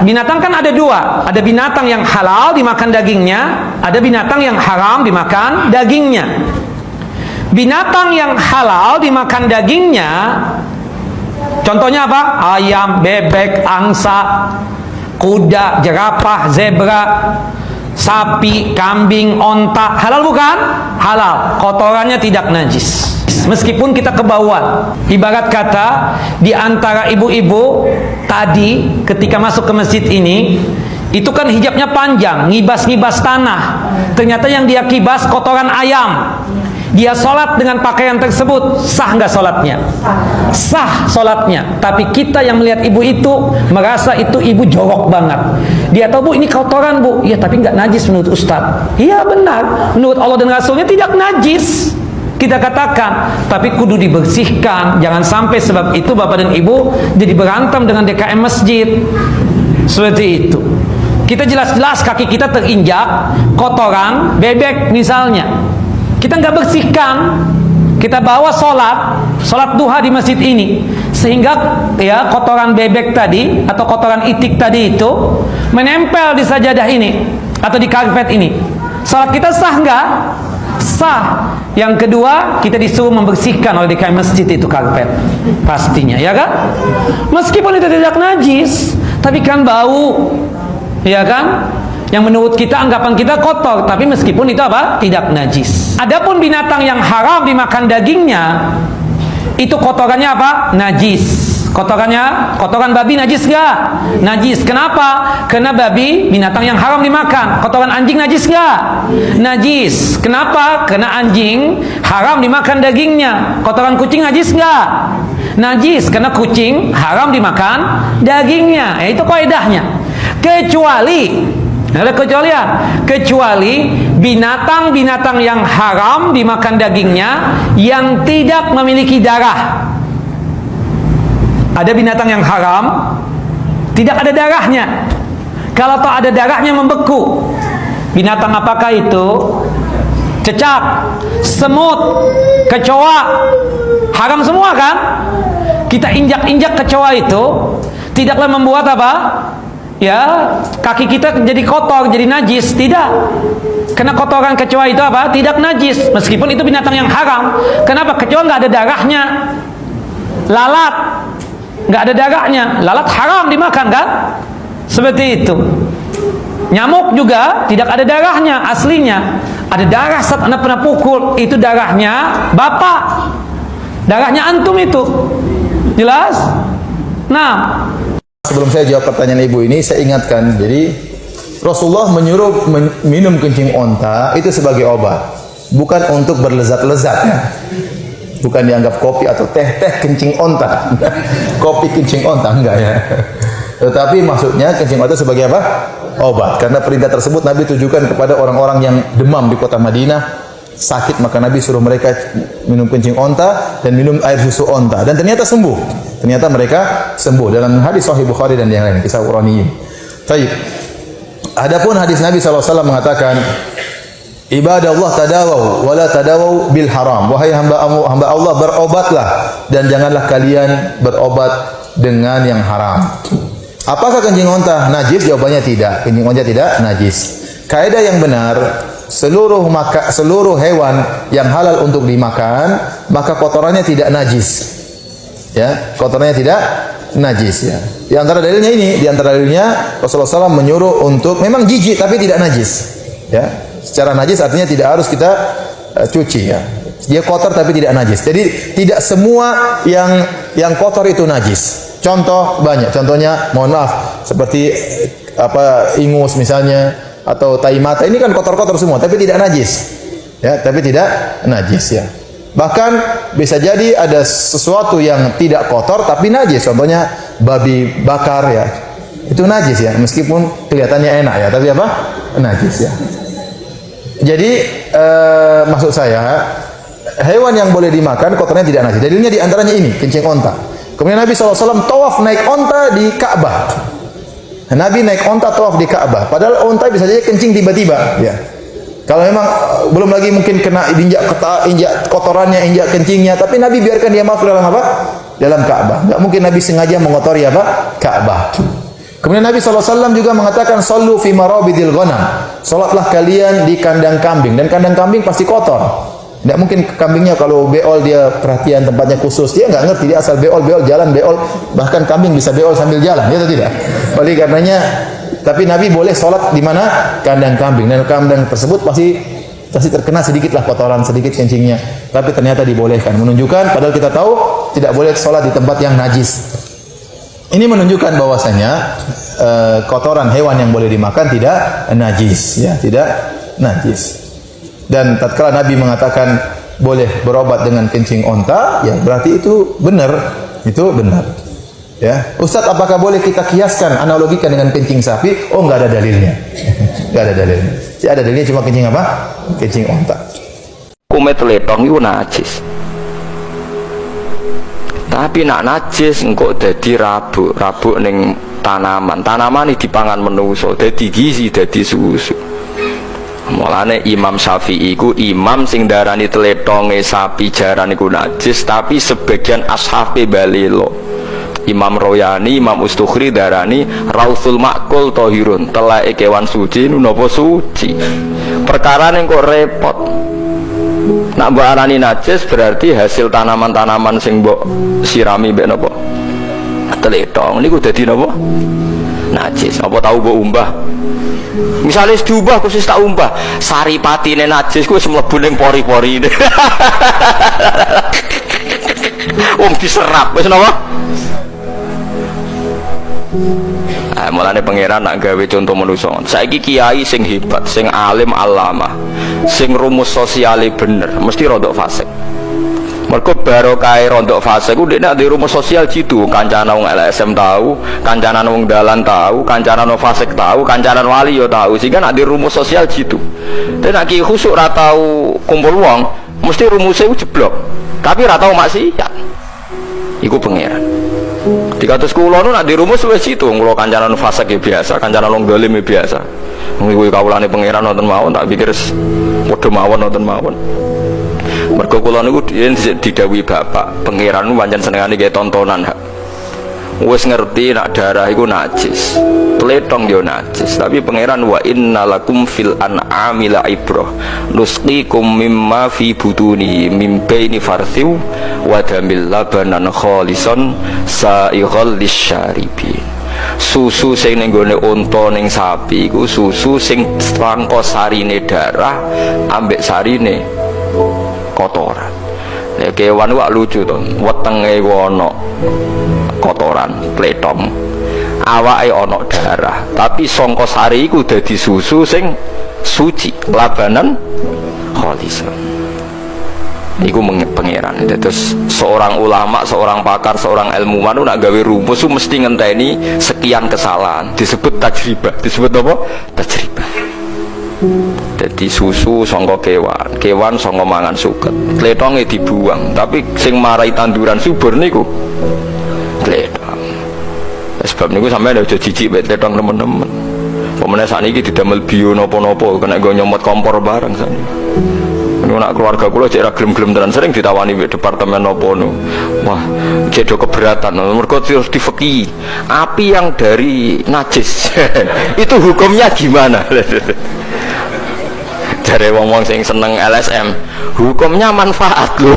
Binatang kan ada dua. Ada binatang yang halal dimakan dagingnya, ada binatang yang haram dimakan dagingnya. Binatang yang halal dimakan dagingnya, contohnya apa? Ayam, bebek, angsa, kuda, jerapah, zebra, sapi, kambing, onta. Halal bukan? Halal. Kotorannya tidak najis. Meskipun kita kebauan. Ibarat kata, di antara ibu-ibu tadi ketika masuk ke masjid ini, itu kan hijabnya panjang, ngibas-ngibas tanah. Ternyata yang dia kibas kotoran ayam. Dia sholat dengan pakaian tersebut, sah nggak sholatnya? Sah sholatnya. Tapi kita yang melihat ibu itu merasa itu ibu jorok banget. Dia tahu, bu, ini kotoran, bu. Iya, tapi nggak najis menurut Ustadz. Iya benar, menurut Allah dan Rasulnya tidak najis. Kita katakan, tapi kudu dibersihkan. Jangan sampai sebab itu bapak dan ibu jadi berantem dengan DKM masjid. Seperti itu. Kita jelas-jelas kaki kita terinjak kotoran bebek misalnya. Kita nggak bersihkan, kita bawa sholat duha di masjid ini, sehingga ya kotoran bebek tadi atau kotoran itik tadi itu menempel di sajadah ini atau di karpet ini. Sholat kita sah nggak? Sah. Yang kedua, kita disuruh membersihkan oleh DKM masjid itu karpet, pastinya, ya kan? Meskipun itu tidak najis, tapi kan bau, ya kan? Yang menurut kita, anggapan kita kotor, tapi meskipun itu apa? Tidak najis. Adapun binatang yang haram dimakan dagingnya, itu kotorannya apa? Najis. Kotoran babi najis gak? Najis. Kenapa? Karena babi binatang yang haram dimakan. Kotoran anjing najis gak? Najis. Kenapa? Karena anjing haram dimakan dagingnya. Kotoran kucing najis gak? Najis. Karena kucing haram dimakan dagingnya. Itu kaidahnya. Kecuali binatang-binatang yang haram dimakan dagingnya yang tidak memiliki darah. Ada binatang yang haram tidak ada darahnya. Kalau tak ada darahnya membeku. Binatang apakah itu? Cecak, semut, kecoa. Haram semua kan? Kita injak-injak kecoa itu tidaklah membuat apa? Ya, kaki kita jadi kotor, jadi najis. Tidak. Karena kotoran kecoa itu apa? Tidak najis. Meskipun itu binatang yang haram. Kenapa? Kecoa nggak ada darahnya. Lalat nggak ada darahnya. Lalat haram dimakan kan? Seperti itu. Nyamuk juga tidak ada darahnya. Aslinya ada darah saat anda pernah pukul. Itu darahnya bapak. Darahnya antum itu. Jelas? Nah, sebelum saya jawab pertanyaan ibu ini, saya ingatkan. Jadi Rasulullah menyuruh minum kencing onta itu sebagai obat, bukan untuk berlezat-lezat ya. Bukan dianggap kopi atau teh kencing onta. Kopi kencing onta enggak ya. Tetapi maksudnya kencing onta sebagai apa? Obat. Karena perintah tersebut Nabi tujukan kepada orang-orang yang demam di kota Madinah, sakit, maka Nabi suruh mereka minum kencing onta dan minum air susu onta, dan ternyata sembuh. Ternyata mereka sembuh dalam hadis Sahih Bukhari dan yang lain, kisah Qur'ani. Baik. Adapun hadis Nabi SAW mengatakan, ibadah Allah tadawau wala tadawau bil haram. Wahai hamba Allah, berobatlah dan janganlah kalian berobat dengan yang haram. Apakah kencing onta najis? Jawabannya tidak. Kencing onta tidak najis. Kaidah yang benar, seluruh hewan yang halal untuk dimakan, maka kotorannya tidak najis. Ya, kotorannya tidak najis ya. Di antara dalilnya ini, di antara dalilnya Rasulullah SAW menyuruh untuk memang jijik tapi tidak najis. Ya. Secara najis artinya tidak harus kita cuci ya. Dia kotor tapi tidak najis. Jadi tidak semua yang kotor itu najis. Contoh banyak. Contohnya mohon maaf seperti ingus misalnya atau tai mata, ini kan kotor-kotor semua tapi tidak najis. Ya, tapi tidak najis ya. Bahkan bisa jadi ada sesuatu yang tidak kotor tapi najis. Contohnya babi bakar ya. Itu najis ya, meskipun kelihatannya enak ya, tapi apa? Najis ya. Jadi maksud saya, hewan yang boleh dimakan kotornya tidak najis. Dalilnya di antaranya ini, kencing onta. Kemudian Nabi SAW tawaf naik onta di Ka'bah. Nabi naik onta tawaf di Ka'bah. Padahal onta bisa saja kencing tiba-tiba. Ya. Kalau memang belum lagi mungkin kena injak kotorannya, injak kencingnya, tapi Nabi biarkan dia masuk dalam apa? Dalam Ka'bah. Enggak mungkin Nabi sengaja mengotori apa? Ka'bah. Kemudian Nabi SAW juga mengatakan, sallu fi marabidil ghanam. Salatlah kalian di kandang kambing, dan kandang kambing pasti kotor. Tidak mungkin kambingnya kalau beol dia perhatian tempatnya khusus, dia nggak ngerti, dia asal beol jalan beol, bahkan kambing bisa beol sambil jalan, ya atau tidak? Oleh karenanya, tapi Nabi boleh salat di mana? Kandang kambing, dan kandang tersebut pasti terkena sedikitlah kotoran, sedikit kencingnya, tapi ternyata dibolehkan, menunjukkan padahal kita tahu tidak boleh salat di tempat yang najis. Ini menunjukkan bahwasanya kotoran hewan yang boleh dimakan tidak najis, ya, tidak najis. Dan tatkala Nabi mengatakan boleh berobat dengan kencing onta, ya berarti itu benar, Ya, Ustaz, apakah boleh kita kiaskan, analogikan dengan kencing sapi? Oh, enggak ada dalilnya, enggak ada dalilnya. Tidak ada dalilnya, cuma kencing apa? Kencing onta. Kumet letong itu najis. Tapi nak najis engkau dadi rabuk ning tanaman ini dipangan manusa, dadi gizi, dadi susu. Mulane Imam Syafi'i ku imam sing darani tletonge sapi jaran iku najis, tapi sebagian ashabe balelo. Imam Royani, Imam Ustukhri darani Rausul Makul Tohirun, telake kewan suci napa suci. Perkarane kok repot. Nak mbok arani najis berarti hasil tanaman-tanaman sing mbok sirami mbek napa? Tletong niku dadi napa? Najis. Apa tahu mbok umbah? Misalnya diubah khusus tak umbah, saripatine najis ku wis mlebu ning pori-pori. Wong diserap wis napa? Mulane pangeran nak gawe contoh manusa. Saiki kiai sing hebat, sing alim alama, sing rumus sosiale bener, mesti rodok fasik. Mergo barokah rodok fasik ku dekne di rumus sosial jitu, kancana wong LSM tahu, kancana wong dalan tahu, kancana wong fasik tahu, kancana wali yo tahu, sehingga nak di rumus sosial jitu. Tapi nak ki khusuk ra tau kumpul wong, mesti rumusnya jeblok. Tapi ra tau maksiat. Iku pangeran. 300 kula nu nak di rumus wis situ, kula kancanan fasik ya biasa, kancanan wong dolim ya biasa. Kuwi kawulane pangeran wonten mawon, tak pikir padha mawon wonten mawon. Mergo kula niku didhawuhi bapak, pangeran pancen senengane nggih tontonan. Wis ngerti nak darah iku najis. Tletong yo najis, tapi pangeran wa innalakum fil an'ami la ibrah. Nusqikum mimma fi butuni mim baini farthiw wa damil labanan khalisan sa'ighal lisyaribin. Susu sing ning gone unta ning sapi iku susu sing strangka sarine darah ambek sarine kotoran. Nek kewan wak lucu to, wetenge ana kotoran, pletong. Awake ana darah, tapi sangka sari iku dadi susu sing suci, labanan khalisan. Iku pangeran. Terus seorang ulama, seorang pakar, seorang ilmuwan nak gawe rumus mesti ngenteni sekian kesalahan. Disebut tajribah. Disebut apa? Tajribah. Jadi susu sangka kewan sangka mangan suket. Tletonge dibuang, tapi sing marai tanduran subur niku tletong. Sebab niku sampeyan aja jijik mek tletong temen-temen. Pemene sakniki didamel bio napa-napa kena nggo nyomot kompor bareng sakniki. Nak keluarga kula cek ra gelem-gelem tenan, sering ditawani mek departemen napa no. Wah, cek do keberatan. Mergo terus difeki. Api yang dari najis. Itu hukumnya gimana? Dari wong-wong sing seneng LSM, hukumnya manfaat lho.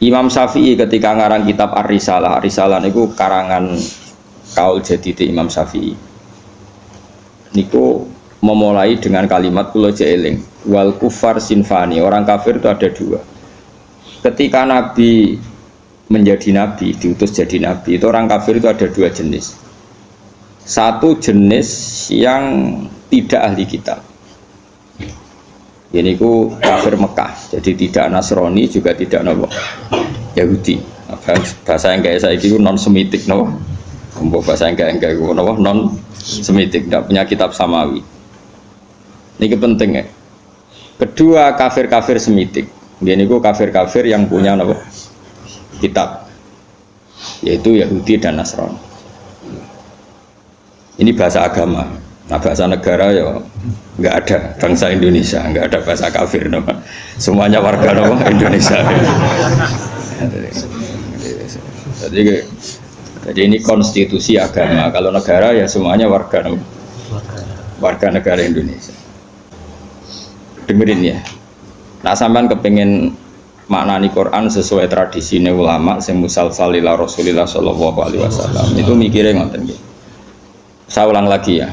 Imam Syafi'i ketika ngarang kitab Ar-Risalah, Ar-Risalah niku karangan kaul jadid Imam Syafi'i. Niku memulai dengan kalimat kula jeeling, wal kufar sinfani, orang kafir itu ada dua. Ketika Nabi menjadi nabi, diutus jadi nabi, itu orang kafir itu ada dua jenis. Satu jenis yang tidak ahli kitab, ini ku kafir Mekah, jadi tidak Nasrani juga tidak Yahudi. Bahasa yang kayak saya itu non semitik bahasa yang kayak non semitik, tidak punya kitab samawi. Ini penting ya. Kedua kafir semitik, ini ku kafir yang punya kitab, yaitu Yahudi dan Nasrani. Ini bahasa agama. Nah bahasa negara ya nggak ada, bangsa Indonesia nggak ada bahasa kafir. Semuanya warga Indonesia. Jadi ini konstitusi agama. Kalau negara ya semuanya warga negara Indonesia. Dengerin ya. Nah sampean kepengin maknani Quran sesuai tradisi ulama sing musalsal ila Rasulillah sallallahu alaihi wasallam. Itu mikire ngoten nggih. Saya ulang lagi ya.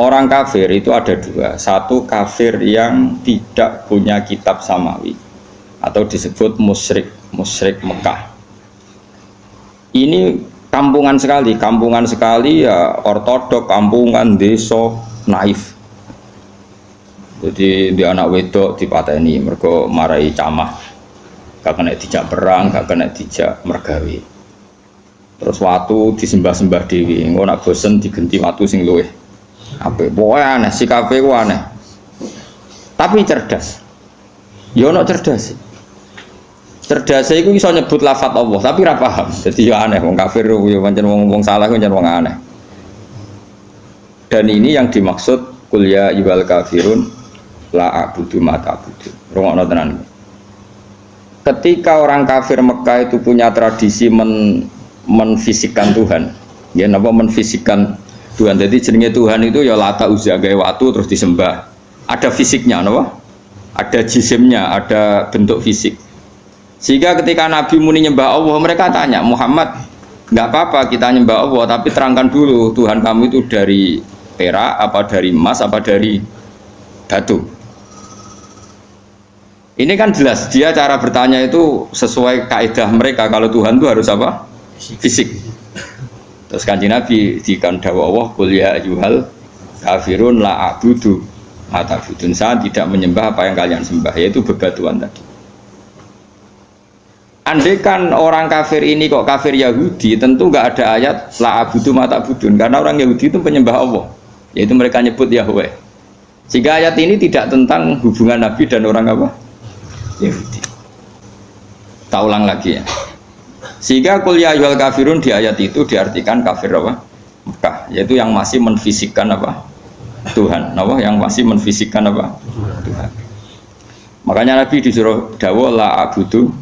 Orang kafir itu ada dua. Satu kafir yang tidak punya kitab samawi atau disebut musyrik Mekah. Ini kampungan sekali ya, ortodok, kampungan, desa, naif. Jadi di anak wedok dipateni mergo marai camah. Gak kena dijak perang, gak kena dijak mergawe. Terus watu disembah-sembah dewi, engko nak bosen digenti watu sing luwih apik. Pokoke aneh, sikape ku aneh. Tapi cerdas. Ya ono cerdas. Cerdas iku iso nyebut lafaz Allah, tapi ora paham. Dadi ya aneh wong kafir yo pancen wong salah ku pancen wong aneh. Dan ini yang dimaksud qul ya ayyuhal kafirun la a'budu ma ta'budun. Rungokno tenan. Ketika orang kafir Mekah itu punya tradisi menfisikkan Tuhan, ya napa menfisikkan Tuhan. Jadi jenenge Tuhan itu ya Lata Uzza gawe watu terus disembah. Ada fisiknya, napa? Ada jisimnya, ada bentuk fisik. Sehingga ketika Nabi muni nyembah Allah, mereka tanya, Muhammad, nggak apa-apa kita nyembah Allah, tapi terangkan dulu Tuhan kamu itu dari perak, apa dari emas, apa dari batu. Ini kan jelas, dia cara bertanya itu sesuai kaidah mereka. Kalau Tuhan itu harus apa? Fisik. Terus kanjeng Nabi dikan dawuh Allah, qul ya ayyuhal kafirun la a'budu ma ta'budun. Saya tidak menyembah apa yang kalian sembah, yaitu bebatuan tadi. Andai kan orang kafir ini kok kafir Yahudi, tentu nggak ada ayat la a'budu ma ta'budun, karena orang Yahudi itu penyembah Allah, yaitu mereka nyebut Yahweh. Sehingga ayat ini tidak tentang hubungan Nabi dan orang apa? Yahudi. Tak ulang lagi ya. Sehingga qul ya ayyuhal kafirun di ayat itu diartikan kafir apa? Mekah, yaitu yang masih menfisikkan apa? Tuhan. Apa? Yang masih menfisikkan apa? Tuhan. Makanya Nabi disuruh dawuh la a'budu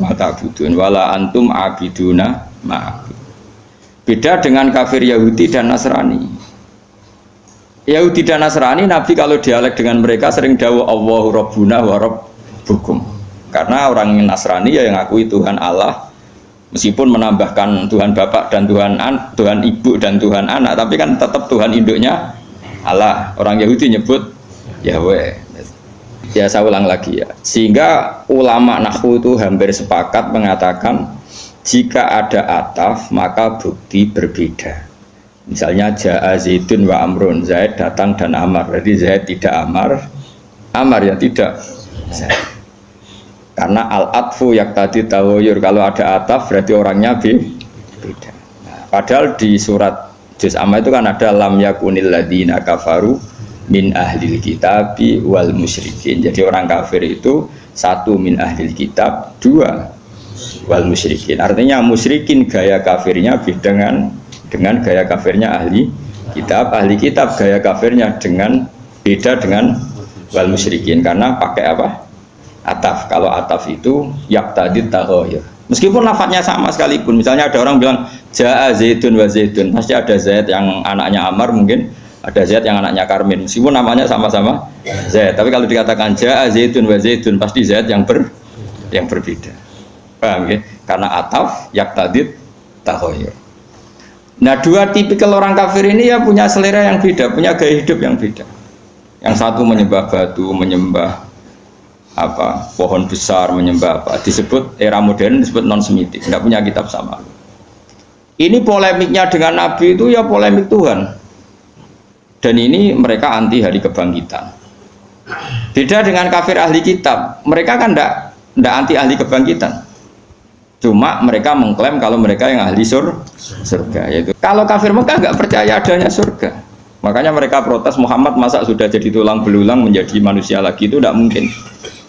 ma ta'budun wala antum abiduna ma. Beda dengan kafir Yahudi dan Nasrani. Yahudi dan Nasrani, Nabi kalau dialek dengan mereka sering dawuh Allahu Rabbuna wa Rabbukum. Karena orang Nasrani ya yang ngakui Tuhan Allah, meskipun menambahkan Tuhan Bapak dan Tuhan Ibu dan Tuhan Anak, tapi kan tetap Tuhan induknya Allah. Orang Yahudi nyebut Yahweh. Ya saya ulang lagi ya. Sehingga ulama nahwu itu hampir sepakat mengatakan jika ada ataf maka bukti berbeda. Misalnya Ja'a Zaidun wa Amrun, Zaid datang dan Amar. Jadi Zaid tidak Amar, Amar ya tidak Zaid. Karena al-atfu yaktadi tawayur, kalau ada ataf berarti orangnya beda. Nah, padahal di surat Juz Amma itu kan ada lam yakunil ladina kafaru min ahlil kitabi wal musyrikin. Jadi orang kafir itu satu min ahlil kitab, dua wal musyrikin. Artinya musyrikin gaya kafirnya beda dengan gaya kafirnya ahli kitab gaya kafirnya beda dengan wal musyrikin, karena pakai apa? Ataf. Kalau ataf itu yaktadid tahoyir, meskipun lafadznya sama sekalipun. Misalnya ada orang bilang Ja'a Zaidun wa Zaidun, pasti ada Zaid yang anaknya Amar, mungkin ada Zaid yang anaknya Karmin, meskipun namanya sama-sama Zaid. Tapi kalau dikatakan Ja'a Zaidun wa Zaidun, pasti Zaid yang berbeda. Paham ya? Karena ataf yaktadid tahoyir. Nah, dua tipikal orang kafir ini ya punya selera yang beda, punya gaya hidup yang beda. Yang satu menyembah batu, menyembah apa pohon besar, menyembah apa, disebut era modern disebut non semitik, tidak punya kitab sama. Ini polemiknya dengan Nabi itu ya polemik Tuhan. Dan ini mereka anti hari kebangkitan. Beda dengan kafir ahli kitab, mereka kan tidak anti ahli kebangkitan. Cuma mereka mengklaim kalau mereka yang ahli surga, yaitu kalau kafir Mekah nggak percaya adanya surga. Makanya mereka protes, Muhammad masa sudah jadi tulang belulang menjadi manusia lagi, itu tidak mungkin.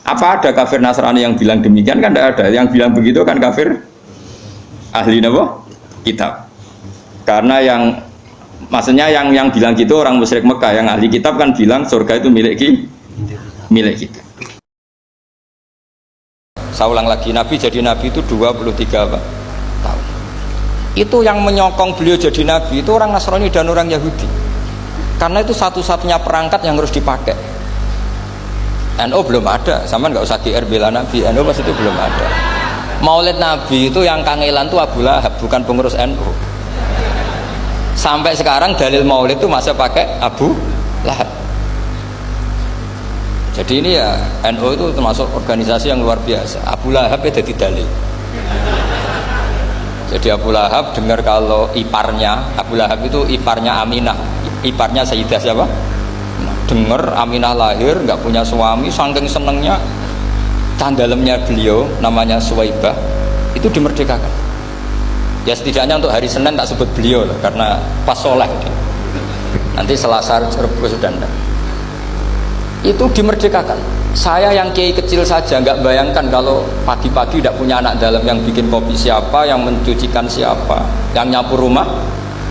Apa ada kafir Nasrani yang bilang demikian? Kan tidak ada. Yang bilang begitu kan kafir ahli kitab. Karena maksudnya yang bilang gitu orang musyrik Mekah, yang ahli kitab kan bilang surga itu milik milik kita. Saya ulang lagi, Nabi jadi Nabi itu 23 apa? Tahun. Itu yang menyokong beliau jadi Nabi itu orang Nasrani dan orang Yahudi, karena itu satu-satunya perangkat yang harus dipakai. NU belum ada, sama nggak usah GR bela Nabi, NU pas itu belum ada. Maulid Nabi itu yang kangelan tuh Abu Lahab, bukan pengurus NU. Sampai sekarang dalil Maulid itu masih pakai Abu Lahab. Jadi ini ya NU itu termasuk organisasi yang luar biasa. Abu Lahab ya jadi dalil. Jadi Abu Lahab dengar kalau iparnya, Abu Lahab itu iparnya Aminah, iparnya Sayyidah siapa? Dengar Aminah lahir nggak punya suami, saking senengnya tandalemnya beliau namanya Suwaibah itu dimerdekakan. Ya setidaknya untuk hari Senin tak sebut beliau loh, karena pas soleh nanti Selasa Rebus dan itu dimerdekakan. Saya yang kiai kecil saja nggak bayangkan kalau pagi-pagi tidak punya anak dalam, yang bikin kopi siapa, yang mencucikan siapa, yang nyapu rumah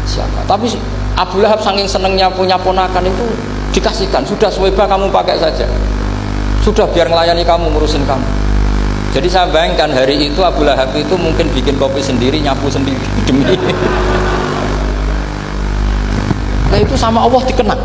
siapa. Tapi Abu Lahab saking senengnya punya ponakan itu dikasihkan, sudah Suwaibah kamu pakai saja, sudah biar melayani kamu, ngurusin kamu. Jadi saya bayangkan hari itu Abu Lahab itu mungkin bikin kopi sendiri, nyapu sendiri demi ini. Nah itu sama Allah dikenang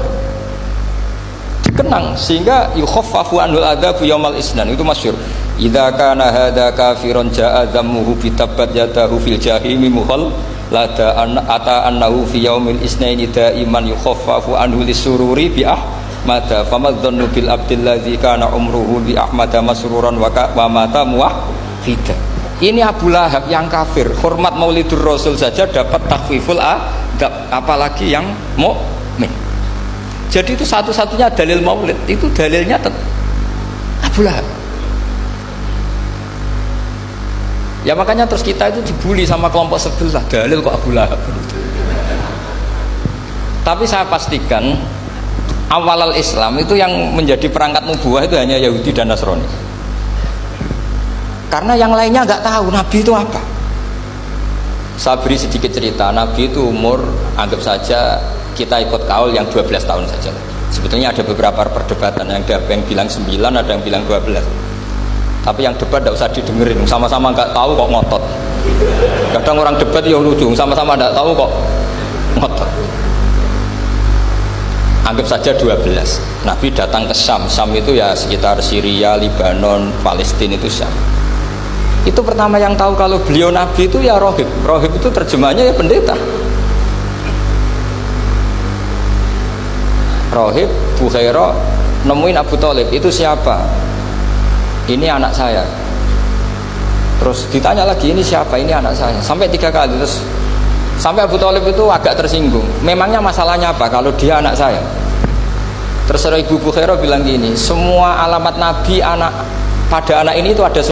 sehingga yukhaffafu anhul adzabu yaumal isnan, itu masyhur. Idza kana hadza kafiron jaa dhammuhu bi tabbat yadahu fil jahimi muhal lada ata annahu fi yaumil isnaini daiman yukhaffafu anhu lisururi bi ahmada famadzannu bil abdil ladzi kana umruhu bi ahmada masruran wa mata muwahhida. Ini Abu Lahab yang kafir, hormat Maulidur Rasul saja dapat takhfiful adab, apalagi yang mukmin. Jadi itu satu-satunya dalil Maulid, itu dalilnya Abu Lahab. Ya makanya terus kita itu dibully sama kelompok sebelah, dalil kok Abu Lahab. Tapi saya pastikan awal Islam itu yang menjadi perangkat nubuah itu hanya Yahudi dan Nasrani. Karena yang lainnya nggak tahu Nabi itu apa. Saya beri sedikit cerita, Nabi itu umur anggap saja kita ikut kaul yang 12 tahun saja. Sebetulnya ada beberapa perdebatan, yang ada yang bilang 9, ada yang bilang 12. Tapi yang debat tidak usah didengerin, sama-sama nggak tahu kok ngotot. Kadang orang debat ya lucu, sama-sama nggak tahu kok ngotot. Anggap saja 12. Nabi datang ke Syam. Syam itu ya sekitar Syria, Lebanon, Palestina, itu Syam. Itu pertama yang tahu kalau beliau Nabi itu ya rohib. Rohib itu terjemahnya ya pendeta. Rohib, Bukhairah nemuin Abu Thalib, itu siapa? Ini anak saya. Terus ditanya lagi, ini siapa? Ini anak saya. Sampai 3 kali. Terus sampai Abu Thalib itu agak tersinggung. Memangnya masalahnya apa kalau dia anak saya? Terus Ibu Bukhairah bilang gini, semua alamat Nabi pada anak ini itu ada